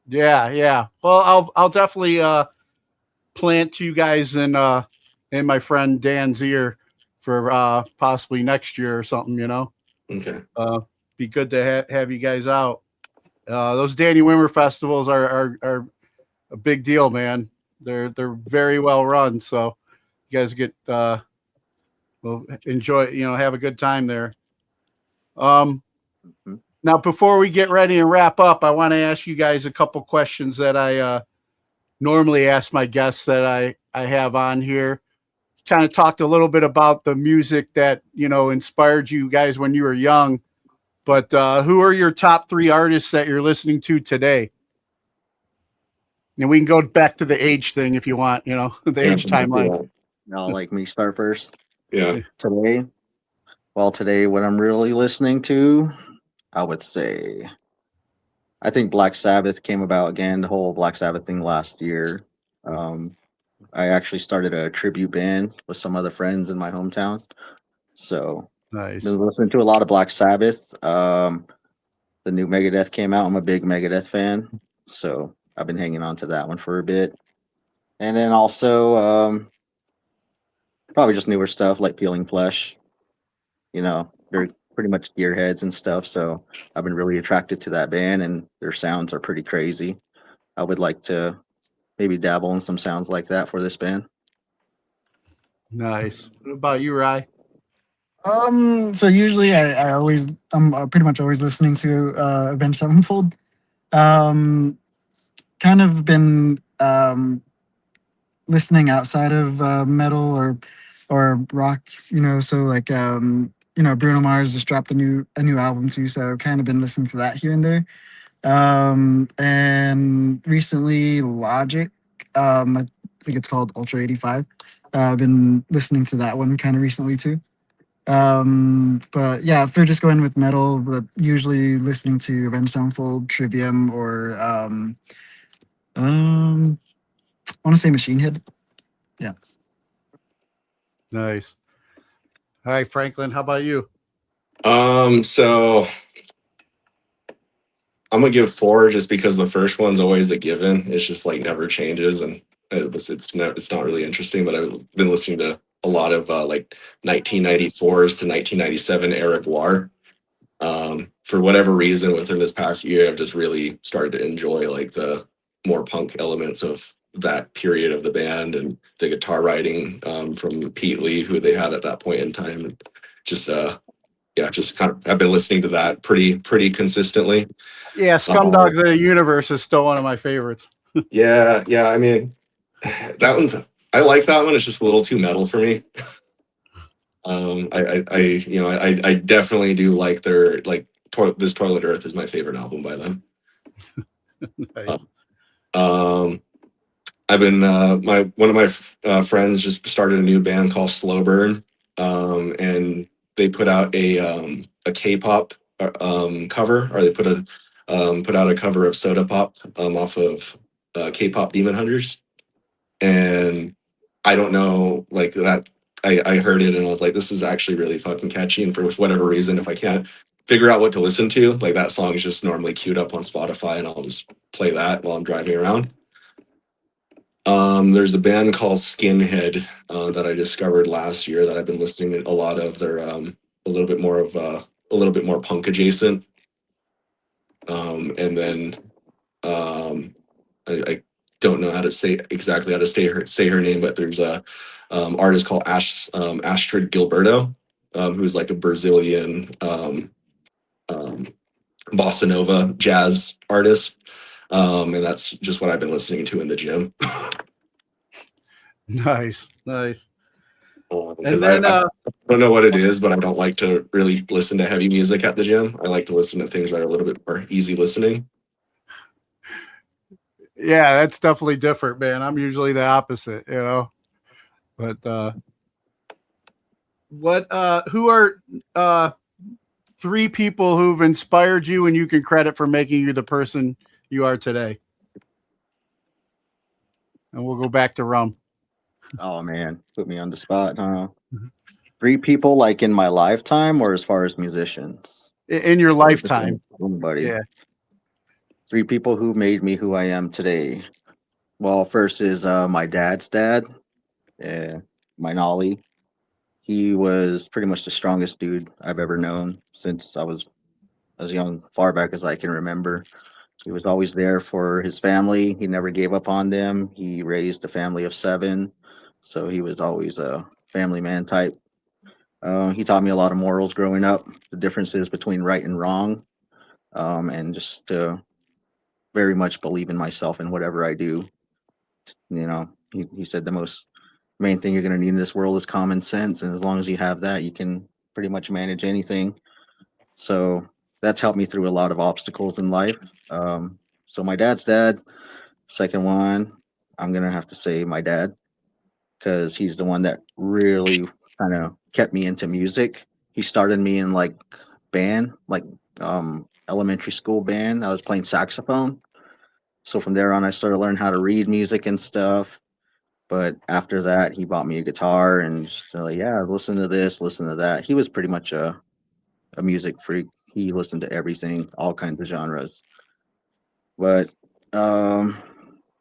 Yeah. Well, I'll definitely plant you guys in my friend Dan's ear for possibly next year or something. Okay. Be good to have you guys out. Those Danny Wimmer festivals are a big deal, man. They're very well run, so you guys get will enjoy, have a good time there. Now, before we get ready and wrap up, I want to ask you guys a couple questions that I normally ask my guests that I have on here. Kind of talked a little bit about the music that inspired you guys when you were young, but who are your top 3 artists that you're listening to today? And we can go back to the age thing if you want, the age timeline. Like me start first. Yeah. Today, what I'm really listening to, I would say, I think Black Sabbath came about again, the whole Black Sabbath thing last year. I actually started a tribute band with some other friends in my hometown. So nice. Been listening to a lot of Black Sabbath. The new Megadeth came out. I'm a big Megadeth fan. So I've been hanging on to that one for a bit. And then also probably just newer stuff like Peeling Flesh. They're pretty much gearheads and stuff. So I've been really attracted to that band, and their sounds are pretty crazy. I would like to maybe dabble in some sounds like that for this band. Nice. What about you, Rye? So usually I'm pretty much always listening to Avenged Sevenfold. Kind of been listening outside of metal or rock, so like Bruno Mars just dropped a new album too, so I've kind of been listening to that here and there. And recently Logic, I think it's called Ultra 85. I've been listening to that one kind of recently too. But yeah, if they're just going with metal, but usually listening to Avenged Sevenfold, Trivium, or I want to say Machine Head. Yeah. Nice. All right, Franklin, how about you? So I'm gonna give 4 just because the first one's always a given. It's just like never changes, and it's not really interesting. But I've been listening to a lot of like 1994s to 1997 Eric War. For whatever reason, within this past year, I've just really started to enjoy like the more punk elements of that period of the band and the guitar writing from Pete Lee, who they had at that point in time. And just yeah, just kind of I've been listening to that pretty consistently. Yeah, Scumdogs of the Universe is still one of my favorites. Yeah, yeah. I mean, that one I like that one. It's just a little too metal for me. I definitely do like their like this Toilet Earth is my favorite album by them. Nice. I've been one of my friends just started a new band called Slow Burn, and they put out a K-pop cover, or they put out a cover of Soda Pop off of K-pop Demon Hunters, and I don't know like that. I heard it and I was like, this is actually really fucking catchy. And for whatever reason, if I can't figure out what to listen to, like that song is just normally queued up on Spotify, and I'll just play that while I'm driving around. There's a band called Skinhead that I discovered last year that I've been listening to a lot of. They're a little bit more punk adjacent. And then I don't know how to say exactly how to say her name, but there's a artist called Astrid Gilberto, who's like a Brazilian bossa nova jazz artist. And that's just what I've been listening to in the gym. Nice. And then I don't know what it is, but I don't like to really listen to heavy music at the gym. I like to listen to things that are a little bit more easy listening. Yeah, that's definitely different, man. I'm usually the opposite, But who are 3 people who've inspired you and you can credit for making you the person you are today? And we'll go back to Rum. Oh man, put me on the spot, huh? 3 people like in my lifetime, or as far as musicians? In your lifetime. Somebody. Yeah. 3 people who made me who I am today. Well, first is my dad's dad, my Nolly. He was pretty much the strongest dude I've ever known since I was as young, far back as I can remember. He was always there for his family. He never gave up on them. He raised a family of 7, so he was always a family man type. He taught me a lot of morals growing up, the differences between right and wrong, and just to very much believe in myself and whatever I do. He said the most main thing you're going to need in this world is common sense, and as long as you have that, you can pretty much manage anything. So that's helped me through a lot of obstacles in life. So my dad's dad. Second one, I'm going to have to say my dad, because he's the one that really kind of kept me into music. He started me in like band, like elementary school band. I was playing saxophone. So from there on, I started learning how to read music and stuff. But after that, he bought me a guitar and just like, yeah, listen to this, listen to that. He was pretty much a music freak. He listened to everything, all kinds of genres. But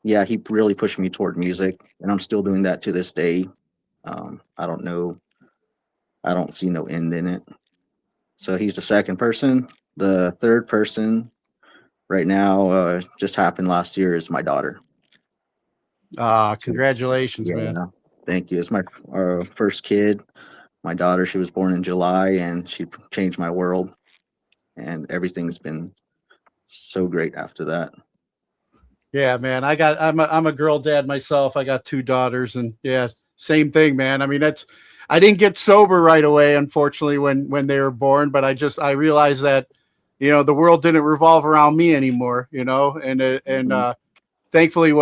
yeah, he really pushed me toward music, and I'm still doing that to this day. I don't know. I don't see no end in it. So he's the second person. The third person right now just happened last year is my daughter. Congratulations, Yeah, man. thank you. It's my first kid. My daughter, she was born in July, and she changed my world. And everything's been so great after that. Yeah, man. I'm a girl dad myself. I got 2 daughters, and yeah, same thing, man. I mean, I didn't get sober right away, unfortunately, when they were born, but I realized that, the world didn't revolve around me anymore, and thankfully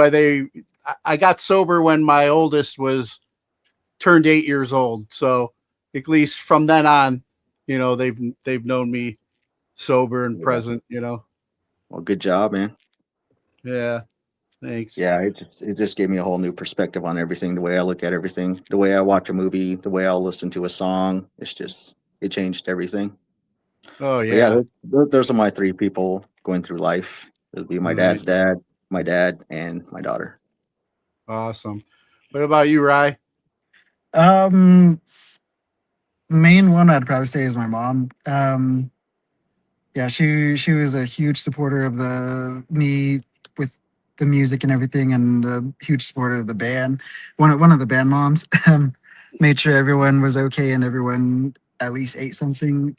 I got sober when my oldest was turned 8 years old. So at least from then on, they've known me sober and present, Well, good job, man. Yeah. Thanks. Yeah, it just gave me a whole new perspective on everything, the way I look at everything, the way I watch a movie, the way I'll listen to a song. It changed everything. Oh But yeah, yeah. those are my three people going through life. It would be my dad's Nice. dad, my dad, and my daughter. Awesome. What about you, Rye? Um, main one I'd probably say is my mom. Yeah, she was a huge supporter of the me with the music and everything, and a huge supporter of the band. One of the band moms. Made sure everyone was okay and everyone at least ate something.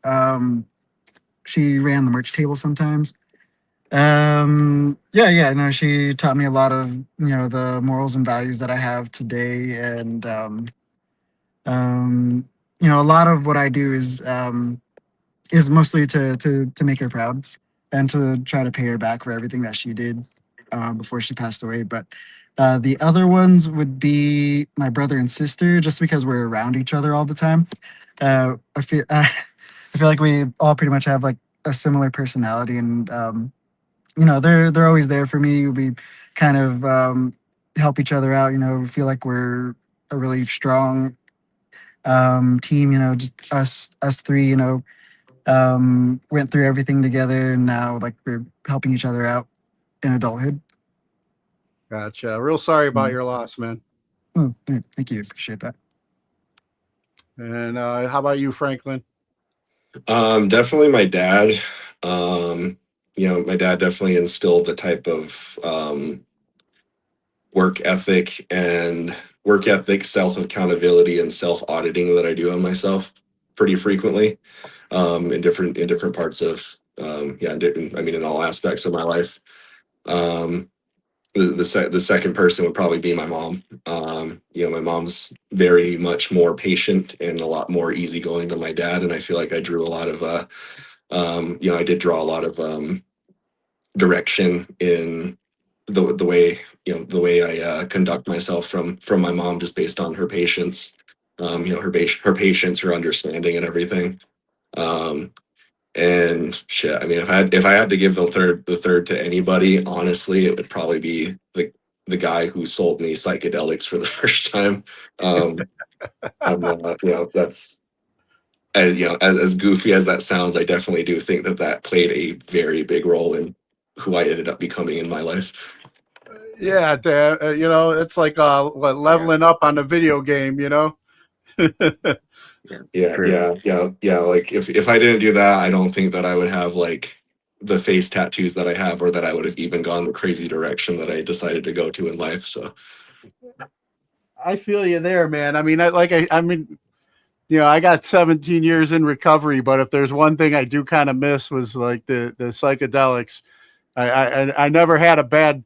She ran the merch table sometimes. Yeah, no, she taught me a lot of the morals and values that I have today, and a lot of what I do is mostly to make her proud and to try to pay her back for everything that she did before she passed away. But the other ones would be my brother and sister, just because we're around each other all the time. I feel like we all pretty much have like a similar personality, and they're always there for me. We kind of help each other out. We feel like we're a really strong team. Just us three. Went through everything together, and now like we're helping each other out in adulthood. Gotcha. Real sorry about your loss, man. Oh, thank you, appreciate that. And how about you, Franklin? Definitely my dad. My dad definitely instilled the type of work ethic, self accountability, and self auditing that I do on myself pretty frequently, in different parts of in all aspects of my life. The second person would probably be my mom. My mom's very much more patient and a lot more easygoing than my dad, and I feel like I drew a lot of I did draw a lot of direction in the way I conduct myself from my mom, just based on her patience, her patience, her understanding, and everything. And shit, I mean, if I had to give the third to anybody, honestly, it would probably be the guy who sold me psychedelics for the first time. That's as goofy as that sounds, I definitely do think that played a very big role in who I ended up becoming in my life. Yeah, Dad. It's like leveling up on a video game. Yeah. Like if I didn't do that, I don't think that I would have like the face tattoos that I have, or that I would have even gone the crazy direction that I decided to go to in life. So I feel you there, man. I mean, I got 17 years in recovery, but if there's one thing I do kind of miss was like the psychedelics. I never had a bad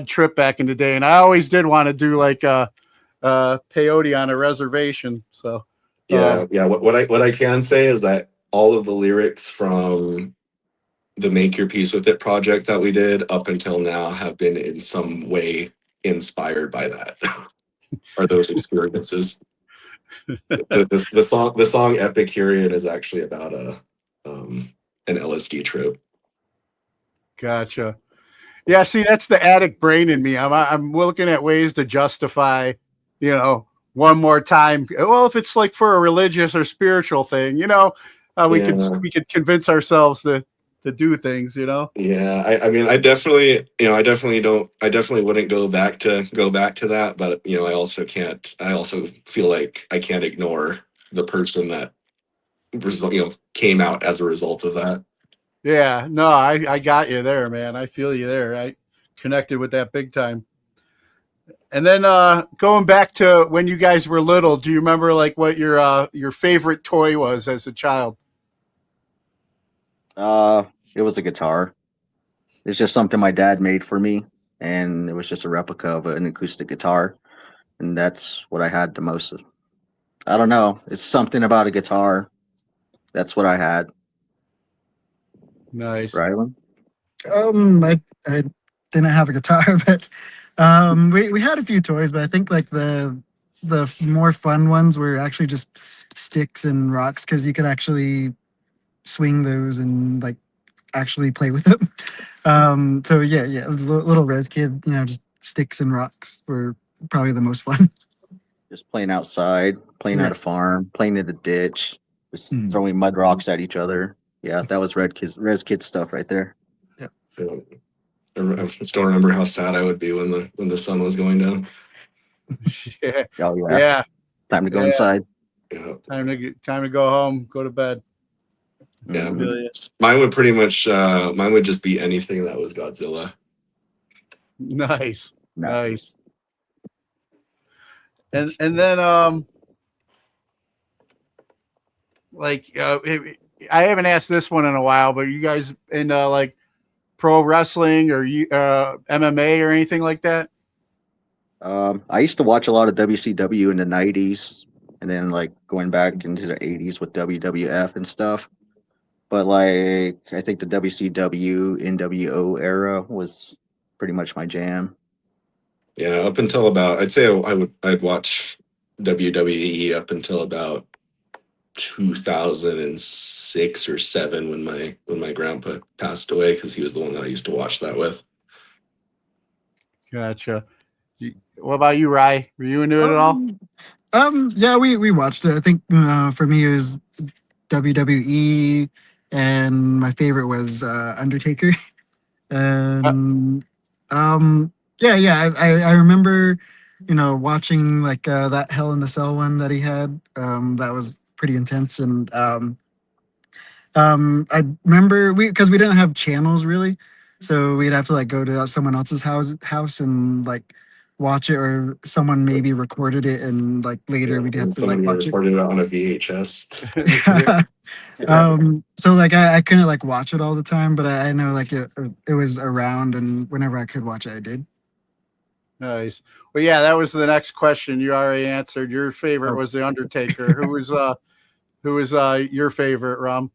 trip back in the day, and I always did want to do like peyote on a reservation. So yeah. What I can say is that all of the lyrics from the Make Your Peace With It project that we did up until now have been in some way inspired by that or those experiences. The song Epicurean is actually about an LSD trip. Gotcha. Yeah, see, that's the addict brain in me. I'm looking at ways to justify, one more time. Well, if it's like for a religious or spiritual thing, we could convince ourselves to do things. Yeah, I mean, I definitely wouldn't go back to that, but I also can't. I also feel like I can't ignore the person that came out as a result of that. Yeah, no, I got you there, man. I feel you there. I connected with that big time. And then going back to when you guys were little, do you remember like what your favorite toy was as a child? It was a guitar. It's just something my dad made for me, and it was just a replica of an acoustic guitar, and that's what I had the most of. I don't know. It's something about a guitar. That's what I had. Nice. Rylan? I didn't have a guitar, but we had a few toys, but I think like the more fun ones were actually just sticks and rocks, because you could actually swing those and like actually play with them. So yeah, little Rez kid, just sticks and rocks were probably the most fun. Just playing outside, playing Yeah. at a farm, playing in the ditch, just Mhm. throwing mud rocks at each other. Yeah, that was Rez Kid stuff right there. I still remember how sad I would be when the sun was going down. Yeah. Oh yeah. Yeah. Time to go Yeah. inside. Yeah. Time to go home, go to bed. Yeah. Mhm. Feel ya. Mine would pretty much mine would just be anything that was Godzilla. Nice. Nice. And then I haven't asked this one in a while, but you guys into like pro wrestling or MMA or anything like that? I used to watch a lot of WCW in the 90s and then like going back into the 80s with WWF and stuff. But like I think the WCW NWO era was pretty much my jam. Yeah, up until about I'd watch WWE up until about 2006 or 7 when my grandpa passed away, because he was the one that I used to watch that with. Gotcha. What about you, Rye? Were you into it at all? Yeah, we watched it. I think for me it was WWE, and my favorite was Undertaker. And I remember, watching like that Hell in the Cell one that he had. That was pretty intense, and I remember because we didn't have channels really, so we'd have to like go to someone else's house and like watch it, or someone maybe recorded it, and like later we'd have to like Somebody watch it. recorded it on a VHS. So like I couldn't like watch it all the time, but I know like it was around, and whenever I could watch it, I did. Nice. Well, yeah, that was the next question. You already answered. Your favorite was the Undertaker. Who was your favorite, Rum?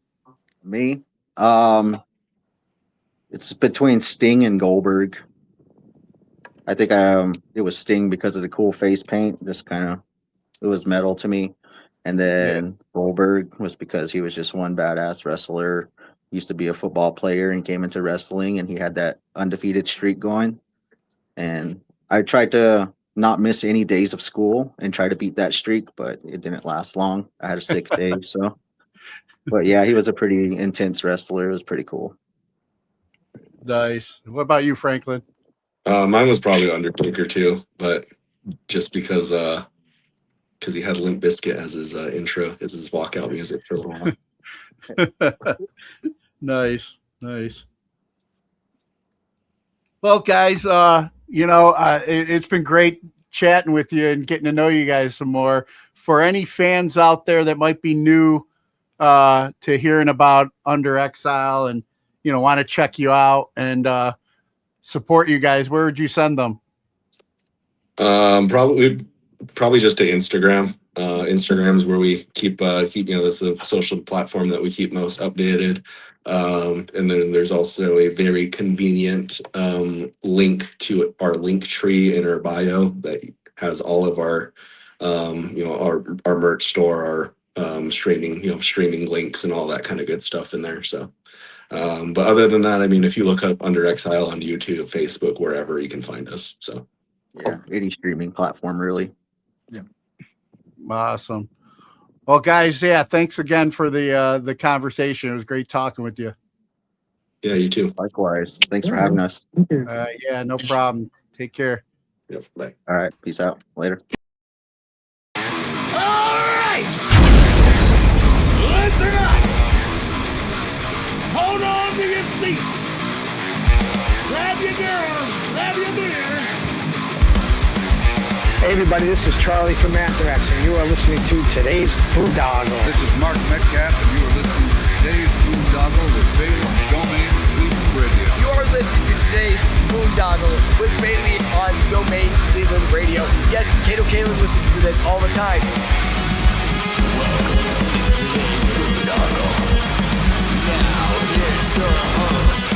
Me? It's between Sting and Goldberg. I think it was Sting because of the cool face paint. Just kind of, it was metal to me. And then Goldberg was because he was just one badass wrestler. He used to be a football player and came into wrestling, and he had that undefeated streak going. And I tried to not miss any days of school and try to beat that streak, but it didn't last long. I had a 6 day, so. But yeah, he was a pretty intense wrestler. It was pretty cool. Nice. What about you, Franklin? Mine was probably Undertaker too, but just because he had Limp Bizkit as his intro, as his walkout music for a little while. Nice. Well, guys, it's been great chatting with you and getting to know you guys some more. For any fans out there that might be new to hearing about Under Exile and want to check you out and support you guys, where would you send them? Probably just to Instagram. Instagram is where we keep that's the social platform that we keep most updated. And then there's also a very convenient link to our link tree in our bio that has all of our our merch store, our streaming links and all that kind of good stuff in there. So but other than that, I mean, if you look up Under Exile on YouTube, Facebook, wherever, you can find us. So yeah, any streaming platform really. Yeah. Awesome. Well, guys, thanks again for the conversation. It was great talking with you. Yeah, you too. Likewise. Thanks for having us. Yeah, no problem. Take care. Yep, bye. All right. Peace out. Later. Alright! Listen up! Hold on to your seats! Grab your girls, grab your beers! Hey everybody, this is Charlie from Anthrax, and you are listening to today's Boondoggle. This is Mark Metcalf, and you are listening to today's Boondoggle with Balaam Domain Cleveland Radio. You are listening to today's Boondoggle with Bailey on Domain Cleveland Radio. Yes, Kato Kalin listens to this all the time. Welcome to today's Boondoggle. Now here's your host.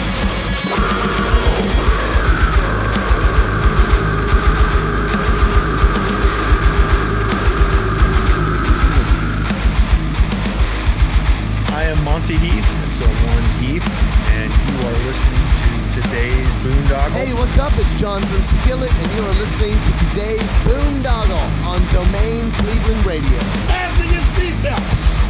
I am Monty Heath, so one Heath, and Boondoggle. Hey, what's up? It's John from Skillet, and you are listening to today's Boondoggle on Domain Cleveland Radio. Fasten your seatbelts.